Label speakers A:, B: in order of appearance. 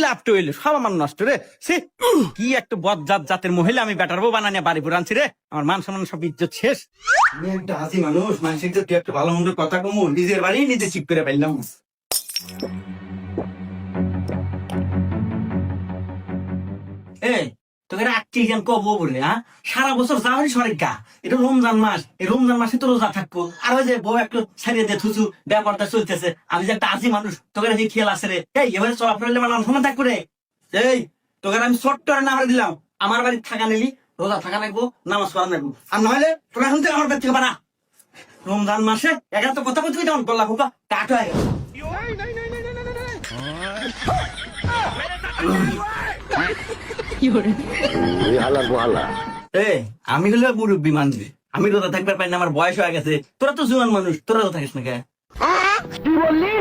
A: লাভটা হইলো সব আমার নষ্ট রে। কি একটা বদজাত জাতের মহিলা আমি বেটার বউ বানানিয়া বাড়ি পুরানছি রে। আমার মান সম্মান সব ইজ্জত শেষ। আমি একটা হাসি মানুষ, মানুষের তো একটা ভালো মন্দ কথা কমু, নিজের বাড়ি নিজে চিপ করে পাইলাম। এই তোকে রাখছি কেন কবো বলে? হ্যাঁ, সারা বছর যাওয়ারই সরেক গা, এটা রমজান মাস, এই রমজান মাসে তো রোজা থাকবো, আর ওই যে বউ একটু ছাড়িয়ে দিয়ে থুচু ব্যাপারটা চলতেছে। আমি যে একটা আসি মানুষ, তোকে কি খেয়াল আছে রে? এই এবারে চলাফেরা আমার সময় থাকবো রে। এই তোকে আমি ছোট্ট না হারে দিলাম, আমার বাড়ি থাকা নিলি, রোজা থাকা লাগবো, নামাজ পড়া লাগবো, আর নইলে তোরা এখন থেকে আমার বাড়ি থেকে বানা। রমজান মাসে এগারো তো কথা বলতে যেমন বললা খোকা কাট হয়ে গেল। আমি হলে মুরব্বী মানবি, আমি রোজা থাকবার পারি না, আমার বয়স হয়ে গেছে। তোরা তো জুয়ান মানুষ, তোরা তো থাকিস না কে? কি বললি?